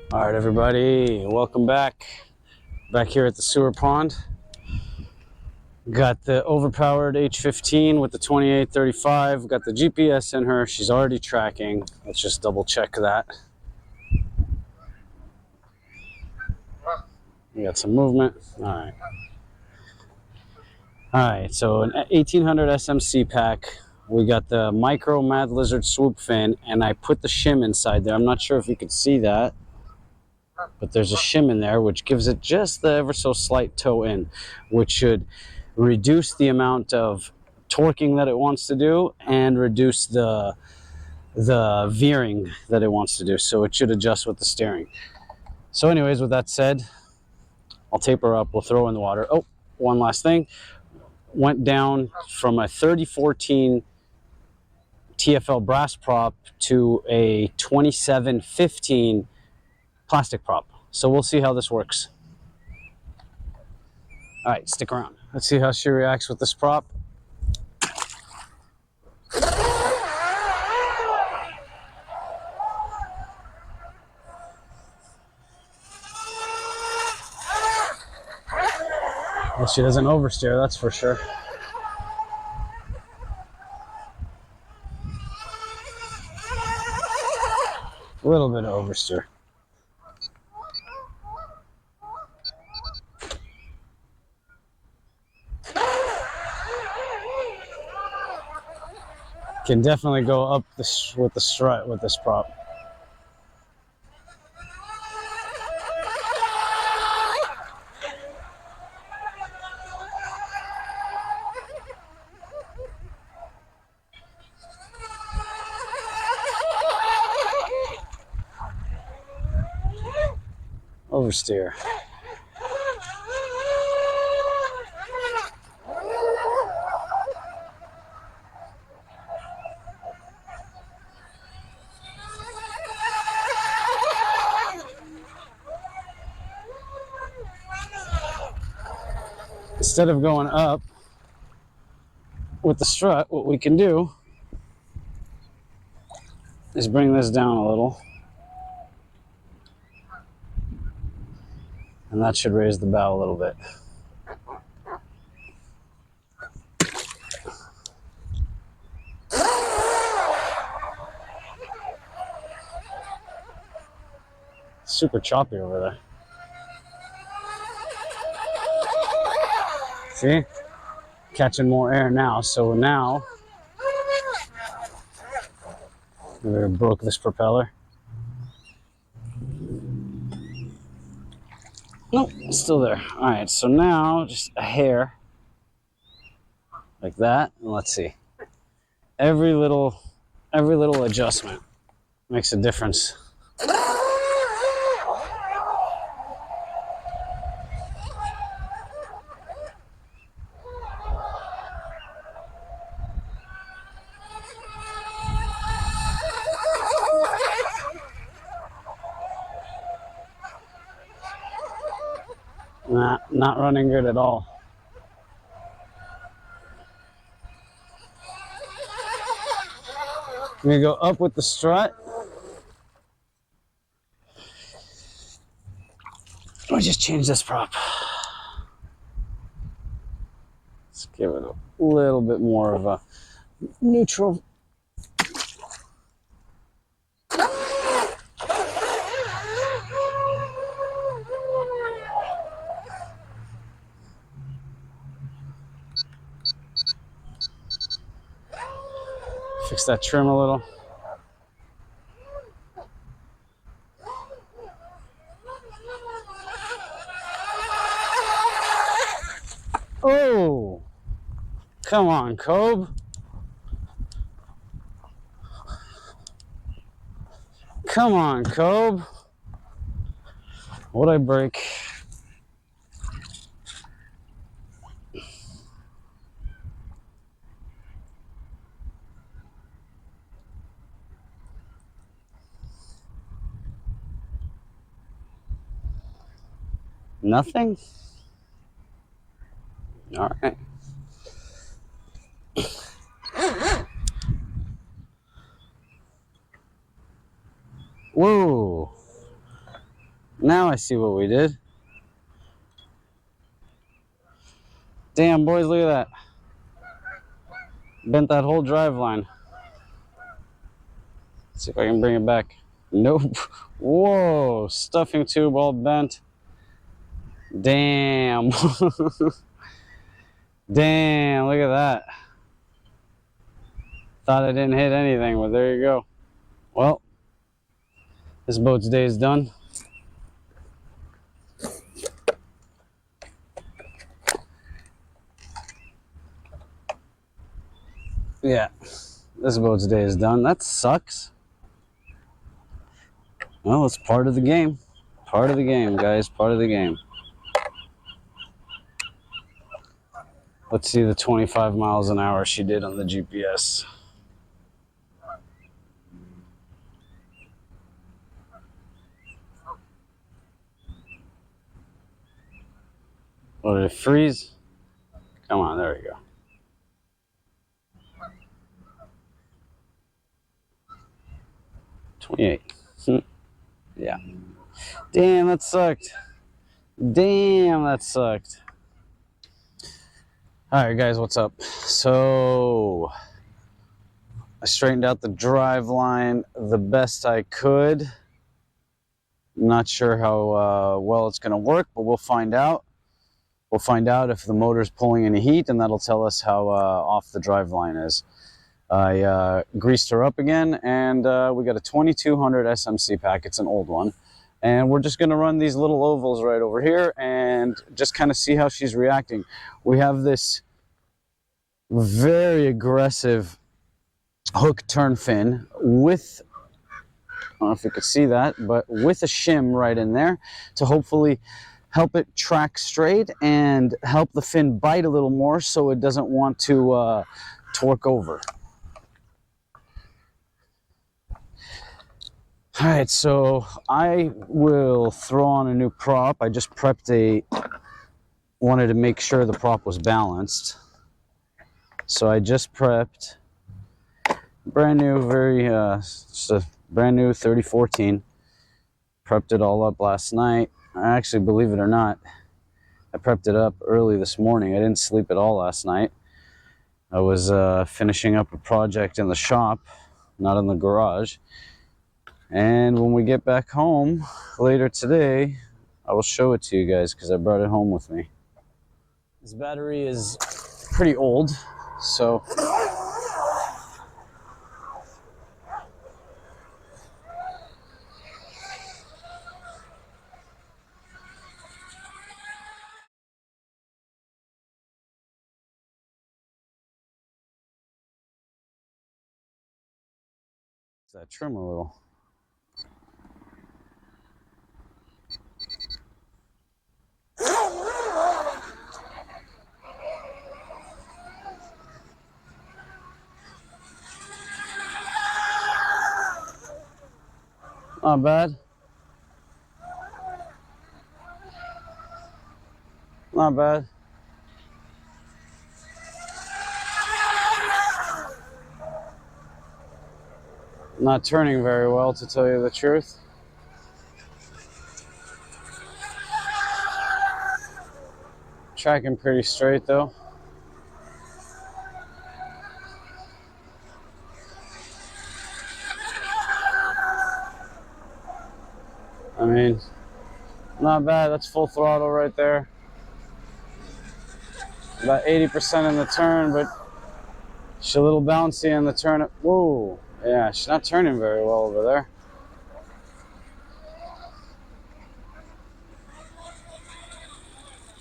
All right, everybody, welcome back here at the sewer pond. Got the overpowered H15 with the 2835. Got the GPS in her. She's already tracking. Let's just double check that. We got some movement. All right, so an 1800 SMC pack. We got the micro Mad Lizard swoop fin, and I put the shim inside there. I'm not sure if you can see that, but there's a shim in there which gives it just the ever so slight toe in, which should reduce the amount of torquing that it wants to do and reduce the veering that it wants to do. So it should adjust with the steering. So anyways, with that said, I'll tape her up. We'll throw her in the water. Oh, one last thing. Went down from a 3014 TFL brass prop to a 2715 plastic prop. So we'll see how this works. All right, stick around. Let's see how she reacts with this prop. Well, she doesn't oversteer, that's for sure. A little bit of oversteer. Can definitely go up this with the strut with this prop. Oversteer. Instead of going up with the strut, what we can do is bring this down a little. And that should raise the bow a little bit. Super choppy over there. See? Catching more air now. So now, we broke this propeller. Nope, it's still there. All right, so now just a hair like that, and let's see. Every little adjustment makes a difference. Not running good at all. I'm gonna go up with the strut. Or just change this prop. Let's give it a little bit more of a neutral. Fix that trim a little. Oh, come on, Coby. Come on, Coby. What'd I break? Nothing? All right. Whoa. Now I see what we did. Damn, boys, look at that. Bent that whole drive line. Let's see if I can bring it back. Nope. Whoa, stuffing tube all bent. Damn. Damn, look at that. Thought I didn't hit anything, but there you go. Well, this boat's day is done. Yeah, this boat's day is done. That sucks. Well, it's part of the game. Part of the game, guys. Part of the game. Let's see the 25 miles an hour she did on the GPS. Oh, did it freeze? Come on, there we go. $28. Yeah. Damn, that sucked. Damn, that sucked. Alright guys, what's up? So I straightened out the drive line the best I could. I'm not sure how well it's going to work, but we'll find out. We'll find out if the motor's pulling any heat, and that'll tell us how off the drive line is. I greased her up again, and we got a 2200 SMC pack. It's an old one. And we're just going to run these little ovals right over here and just kind of see how she's reacting. We have this very aggressive hook turn fin with, I don't know if you could see that, but with a shim right in there to hopefully help it track straight and help the fin bite a little more so it doesn't want to torque over. All right, so I will throw on a new prop. I just prepped wanted to make sure the prop was balanced. So I just prepped brand new, just a brand new 3014. Prepped it all up last night. I actually, believe it or not, I prepped it up early this morning. I didn't sleep at all last night. I was finishing up a project in the shop, not in the garage. And when we get back home later today, I will show it to you guys because I brought it home with me. This battery is pretty old, so that trim a little. Not bad. Not bad. Not turning very well, to tell you the truth. Tracking pretty straight though. I mean, not bad. That's full throttle right there. About 80% in the turn, but she's a little bouncy in the turn. Whoa, yeah, she's not turning very well over there.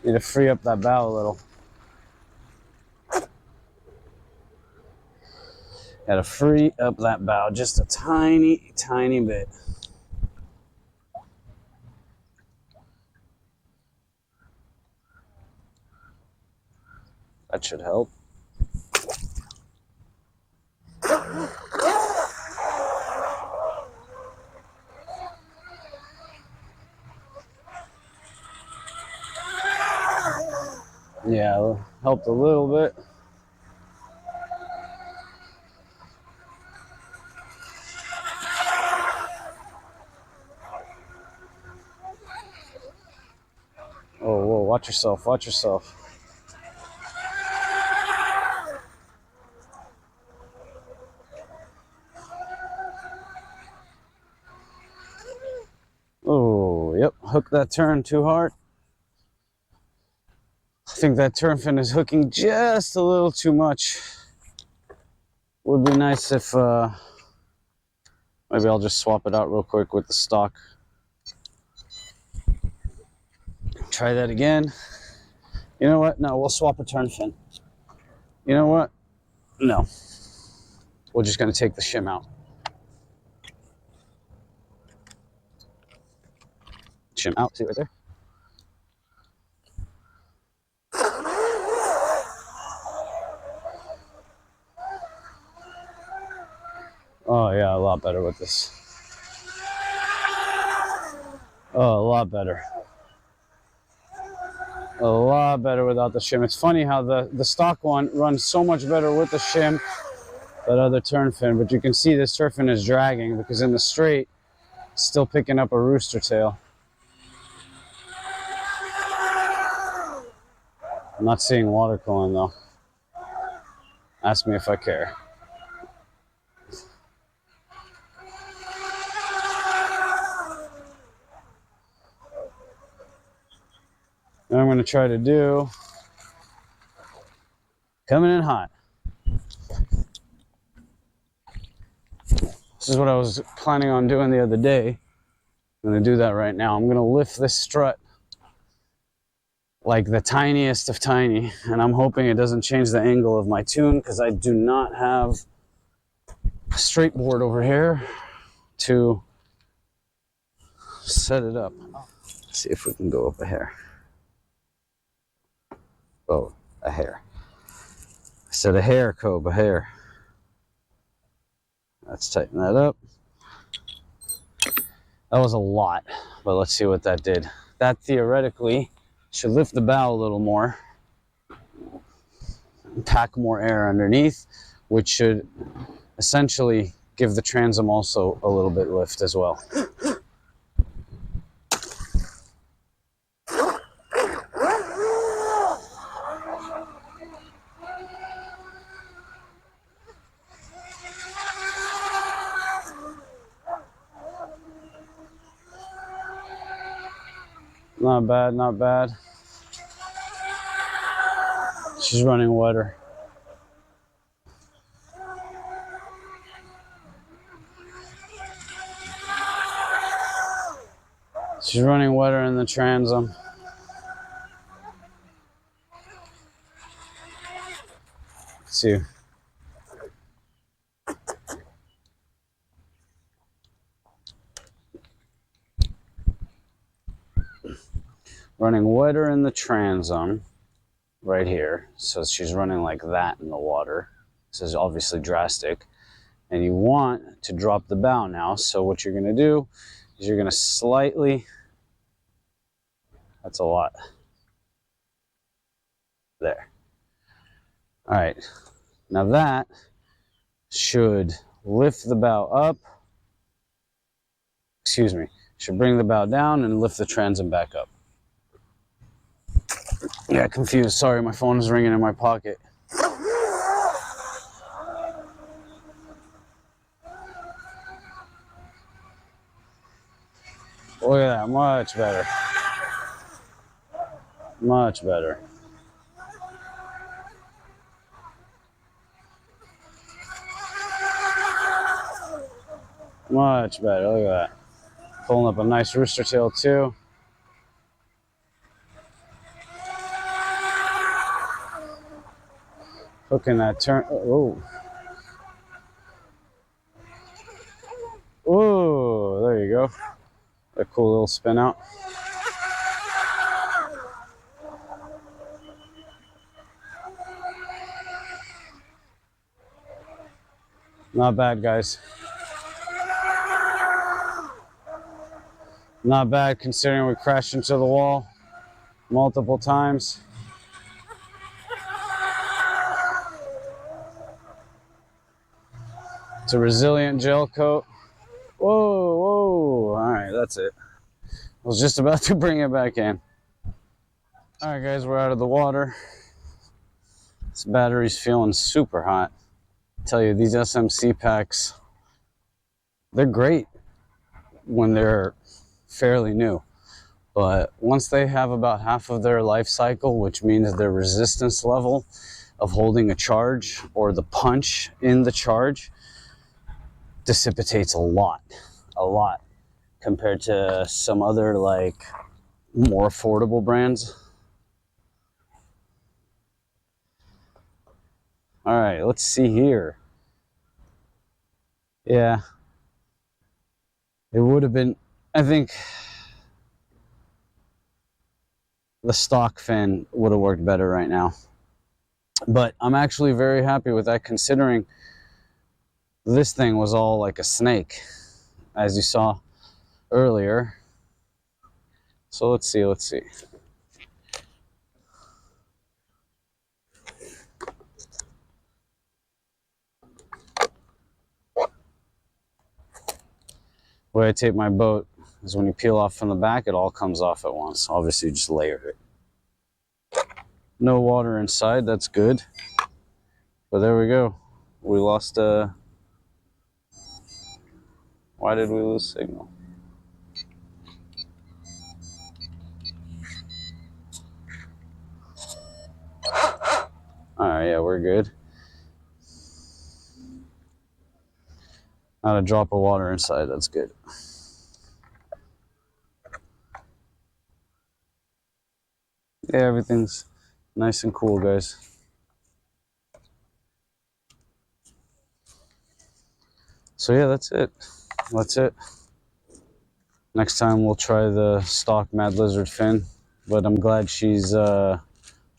Need to free up that bow a little. Gotta free up that bow just a tiny, tiny bit. That should help. Yeah, helped a little bit. watch yourself, watch yourself. Oh, yep, hook that turn too hard. I think that turn fin is hooking just a little too much. Would be nice if, maybe I'll just swap it out real quick with the stock. Try that again. You know what? No, we'll swap a turn fin. You know what? No. We're just going to take the shim out. Shim out. See right there? Oh, yeah, a lot better with this. Oh, a lot better. A lot better without the shim. It's funny how the stock one runs so much better with the shim, that other turn fin, but you can see this turn fin is dragging because in the straight, it's still picking up a rooster tail. I'm not seeing water cooling though. Ask me if I care. What I'm going to try to do, coming in hot. This is what I was planning on doing the other day. I'm going to do that right now. I'm going to lift this strut like the tiniest of tiny, and I'm hoping it doesn't change the angle of my tune because I do not have a straight board over here to set it up. Let's see if we can go up a hair. Oh, a hair. I said a hair, Coby, a hair. Let's tighten that up. That was a lot, but let's see what that did. That theoretically should lift the bow a little more, pack more air underneath, which should essentially give the transom also a little bit lift as well. Not bad, not bad. She's running wetter. She's running wetter in the transom. Let's see. Running wetter in the transom right here. So she's running like that in the water. This is obviously drastic. And you want to drop the bow now. So what you're going to do is you're going to slightly, that's a lot. There. All right. Now that should lift the bow up. Excuse me. Should bring the bow down and lift the transom back up. Yeah, confused. Sorry, my phone is ringing in my pocket. Look at that, much better. Much better. Much better, look at that. Pulling up a nice rooster tail too. Hooking that turn, oh. Oh, there you go. A cool little spin out. Not bad, guys. Not bad considering we crashed into the wall multiple times. It's a resilient gel coat. Whoa, whoa. All right, that's it. I was just about to bring it back in. All right, guys, we're out of the water. This battery's feeling super hot. I tell you, these SMC packs, they're great when they're fairly new. But once they have about half of their life cycle, which means their resistance level of holding a charge or the punch in the charge dissipates a lot compared to some other like more affordable brands. All right, let's see here. Yeah, it would have been, I think the stock fin would have worked better right now. But I'm actually very happy with that, considering this thing was all like a snake, as you saw earlier. So let's see. The way I tape my boat is when you peel off from the back, it all comes off at once. Obviously, you just layer it. No water inside, that's good. But there we go. We lost why did we lose signal? All right, yeah, we're good. Not a drop of water inside, that's good. Yeah, everything's nice and cool, guys. So yeah, that's it. Next time we'll try the stock Mad Lizard fin, but I'm glad she's still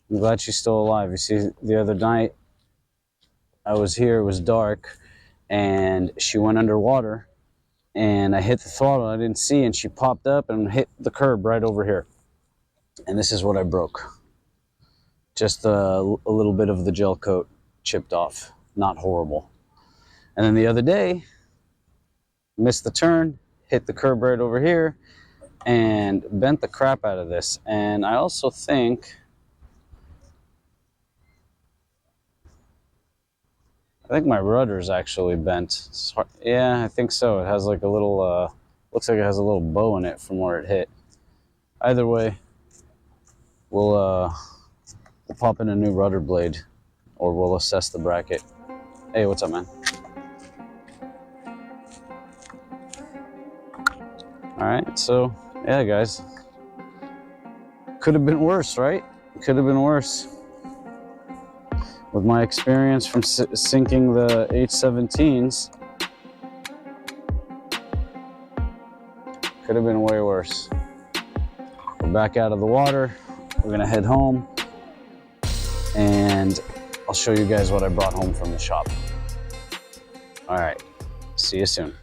alive. You see, the other night I was here, it was dark, and she went underwater, and I hit the throttle, I didn't see, and she popped up and hit the curb right over here. And this is what I broke. Just a little bit of the gel coat chipped off. Not horrible. And then the other day, missed the turn, hit the curb right over here, and bent the crap out of this. And I also think, my rudder's actually bent. Yeah, I think so. It has like a little, looks like it has a little bow in it from where it hit. Either way, we'll pop in a new rudder blade, or we'll assess the bracket. Hey, what's up, man? All right, so yeah, guys, could have been worse, right? Could have been worse. With my experience from sinking the H15s, could have been way worse. We're back out of the water. We're gonna head home, and I'll show you guys what I brought home from the shop. All right, see you soon.